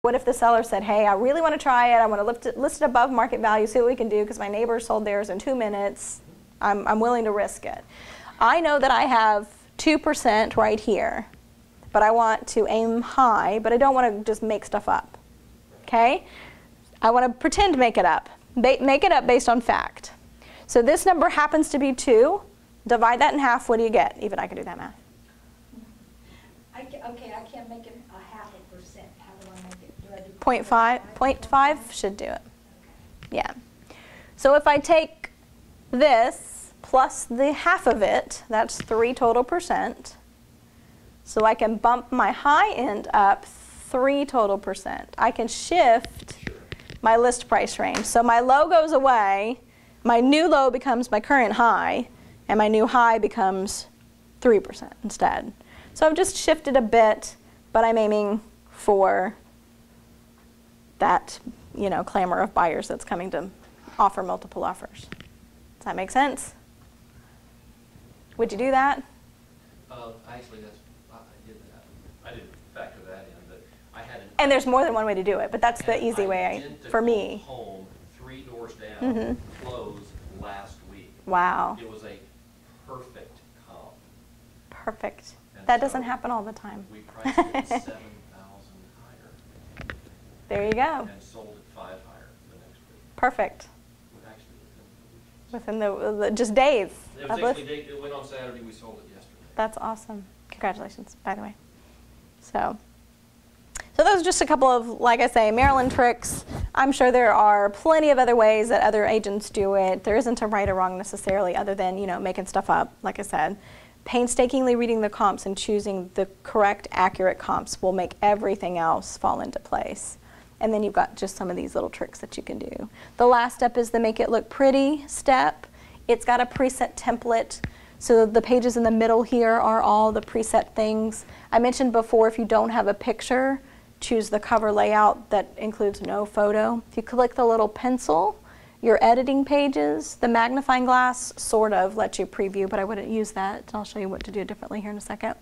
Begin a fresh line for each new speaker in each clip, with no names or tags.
What if the seller said, hey, I really want to try it. I want to list it above market value, see what we can do because my neighbor sold theirs in 2 minutes. I'm willing to risk it. I know that I have 2% right here, but I want to aim high, but I don't want to just make stuff up. Okay? I want to pretend to make it up. Make it up based on fact. So this number happens to be 2. Divide that in half. What do you get? Even I can do that math.
Okay, I can't make it a 0.5%. How do I make it? Do I do
0.5? 0.5 should do it. Yeah. So if I take this plus the half of it, that's 3 total %. So I can bump my high end up 3 total %. I can shift my list price range. So my low goes away, my new low becomes my current high, and my new high becomes 3% instead. So I've just shifted a bit, but I'm aiming for that, you know, clamor of buyers that's coming to offer multiple offers. Does that make sense? Would you do that?
Actually, I did that. I didn't factor that in, but I had an.
And there's more than one way to do it, but that's the easy way for me.
Home 3 doors down, closed last week.
Wow.
It was a perfect comp.
Perfect.
And
That
so
doesn't happen all the time.
We priced it 7,000 higher.
There you go.
And sold it 5 higher the next week.
Perfect.
Actually,
Within the just days.
it was actually, it went on Saturday, we sold it yesterday.
That's awesome. Congratulations, by the way. So those are just a couple of, like I say, Marilyn tricks. I'm sure there are plenty of other ways that other agents do it. There isn't a right or wrong necessarily other than, you know, making stuff up, like I said. Painstakingly reading the comps and choosing the correct, accurate comps will make everything else fall into place. And then you've got just some of these little tricks that you can do. The last step is the make it look pretty step. It's got a preset template. So the pages in the middle here are all the preset things. I mentioned before, if you don't have a picture, choose the cover layout that includes no photo. If you click the little pencil, your editing pages, the magnifying glass sort of lets you preview, but I wouldn't use that. I'll show you what to do differently here in a second.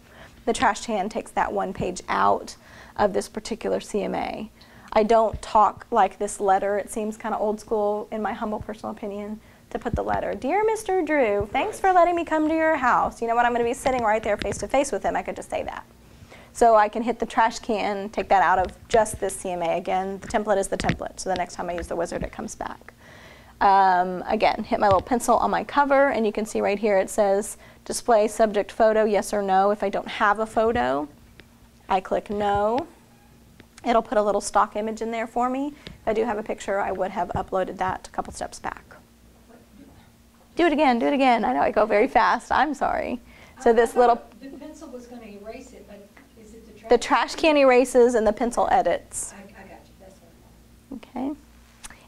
The trash can takes that one page out of this particular CMA. I don't talk like this letter. It seems kind of old school, in my humble personal opinion, to put the letter. Dear Mr. Drew, thanks for letting me come to your house. You know what, I'm going to be sitting right there face to face with him. I could just say that. So I can hit the trash can, take that out of just this CMA. Again, the template is the template. So the next time I use the wizard, it comes back. Again, hit my little pencil on my cover, and you can see right here it says display subject photo, yes or no. If I don't have a photo, I click no. It'll put a little stock image in there for me. If I do have a picture, I would have uploaded that a couple steps back. Do it again, do it again. I know I go very fast. I'm sorry. So this little...
The pencil was going to erase it, but is it the trash?
The trash can erases and the pencil edits.
I got you. That's what I
Okay.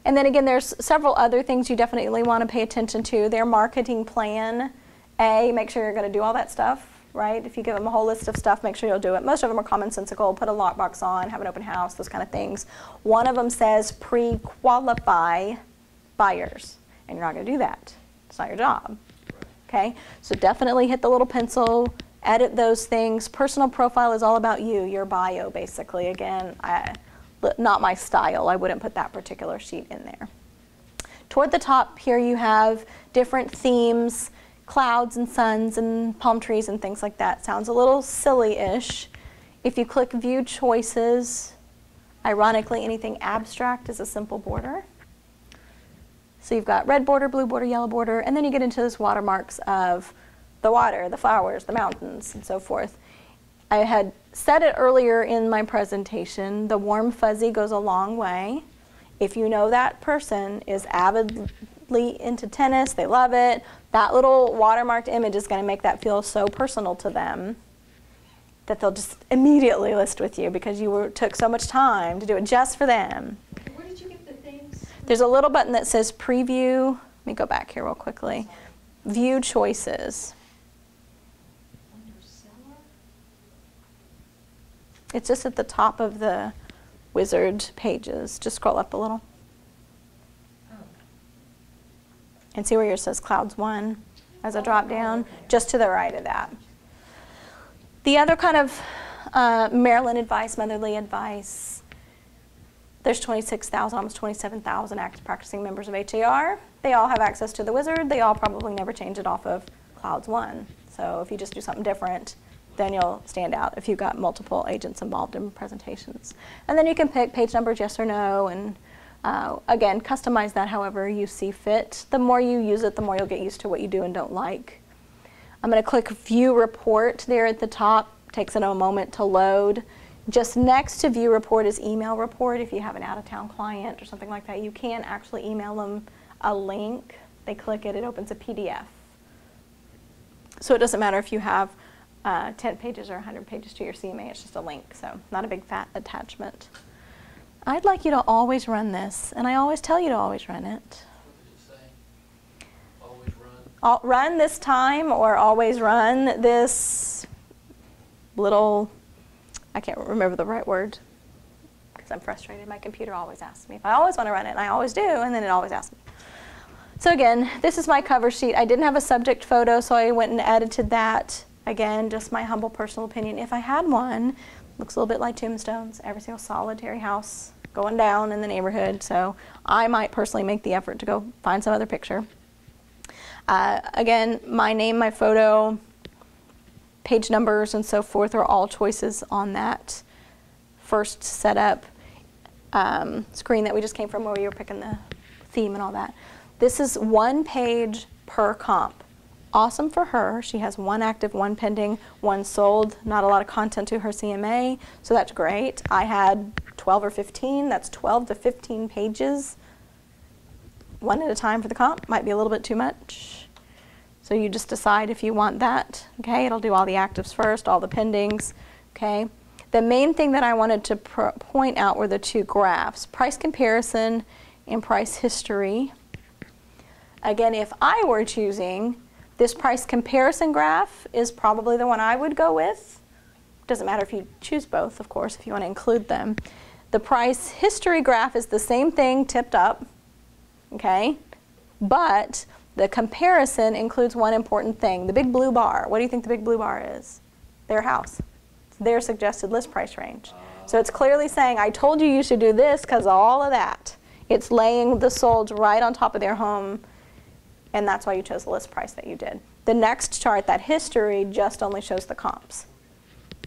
And then again, there's several other things you definitely want to pay attention to. Their marketing plan. Make sure you're going to do all that stuff, right? If you give them a whole list of stuff, make sure you'll do it. Most of them are commonsensical. Put a lockbox on, have an open house, those kind of things. One of them says pre-qualify buyers, and you're not going to do that. It's not your job. Okay? So definitely hit the little pencil, edit those things. Personal profile is all about you, your bio, basically. Again, not my style. I wouldn't put that particular sheet in there. Toward the top here you have different themes, clouds and suns and palm trees and things like that. Sounds a little silly-ish. If you click View Choices, ironically, anything abstract is a simple border. So you've got red border, blue border, yellow border, and then you get into this watermarks of the water, the flowers, the mountains, and so forth. I had said it earlier in my presentation, the warm fuzzy goes a long way. If you know that person is avidly into tennis, they love it, that little watermarked image is going to make that feel so personal to them that they'll just immediately list with you because you took so much time to do it just for them.
Where did you get the things?
There's a little button that says Preview. Let me go back here real quickly. View Choices.
Under Seller?
It's just at the top of the wizard pages. Just scroll up a little.
Oh.
And see where yours says Clouds 1 as a drop down,
okay.
just to the right of that. The other kind of Marilyn advice, motherly advice, There's 26,000, almost 27,000 active practicing members of HAR. They all have access to the wizard. They all probably never change it off of Clouds 1. So if you just do something different, then you'll stand out if you've got multiple agents involved in presentations. And then you can pick page numbers, yes or no, and again, customize that however you see fit. The more you use it, the more you'll get used to what you do and don't like. I'm going to click View Report there at the top. Takes a moment to load. Just next to View Report is Email Report. If you have an out-of-town client or something like that, you can actually email them a link. They click it, it opens a PDF. So it doesn't matter if you have 10 pages or 100 pages to your CMA, it's just a link, so not a big fat attachment. I'd like you to always run this, and I always tell you to always run it.
What did it say? Always run?
Run this time, or always run this little, I can't remember the right word, because I'm frustrated. My computer always asks me if I always want to run it, and I always do, and then it always asks me. So again, this is my cover sheet. I didn't have a subject photo, so I went and edited that. Again, just my humble personal opinion. If I had one, looks a little bit like tombstones, every single solitary house going down in the neighborhood. So I might personally make the effort to go find some other picture. Again, my name, my photo, page numbers, and so forth are all choices on that first setup screen that we just came from, where we were picking the theme and all that. This is 1 page per comp. Awesome for her. She has 1 active, 1 pending, 1 sold. Not a lot of content to her CMA, so that's great. I had 12 or 15. That's 12 to 15 pages, 1 at a time for the comp. Might be a little bit too much. So you just decide if you want that. Okay, it'll do all the actives first, all the pendings. Okay. The main thing that I wanted to point out were the 2 graphs, price comparison and price history. Again, if I were choosing, this price comparison graph is probably the one I would go with. Doesn't matter if you choose both, of course, if you want to include them. The price history graph is the same thing tipped up, okay? But the comparison includes one important thing, the big blue bar. What do you think the big blue bar is? Their house. It's their suggested list price range. So it's clearly saying, I told you should do this because of all of that. It's laying the solds right on top of their home, and that's why you chose the list price that you did. The next chart, that history, just only shows the comps.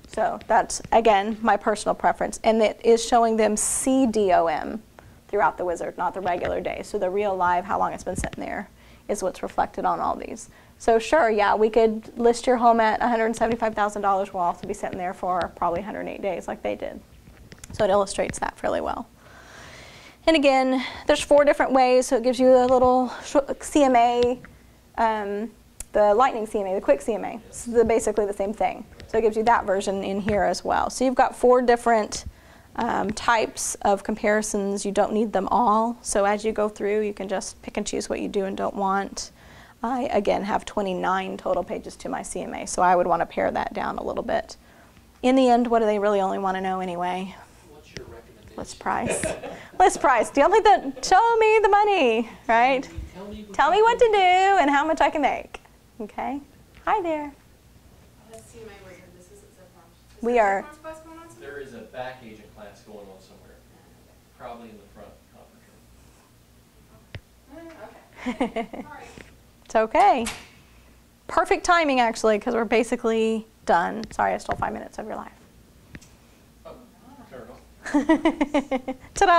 So that's, again, my personal preference. And it is showing them CDOM throughout the wizard, not the regular day. So the real live, how long it's been sitting there, is what's reflected on all these. So sure, yeah, we could list your home at $175,000. We'll also be sitting there for probably 108 days like they did. So it illustrates that fairly well. And again, there's 4 different ways, so it gives you a little CMA, the lightning CMA, the quick CMA. It's basically the same thing. So it gives you that version in here as well. So you've got 4 different types of comparisons. You don't need them all. So as you go through, you can just pick and choose what you do and don't want. I, again, have 29 total pages to my CMA, so I would want to pare that down a little bit. In the end, what do they really only want to know anyway?
What's your recommendation?
List price. List price. The only thing, show me the money, right? Tell me what to do and how much I can make. Okay? Hi there.
That's CMA right here. This isn't Zipforms.
We are.
Class going on somewhere?
There is a back agent class going on somewhere, probably in the front conference room.
Okay. All right.
It's okay. Perfect timing, actually, because we're basically done. Sorry, I stole 5 minutes of your life.
Oh, turn it off.
Ta-da!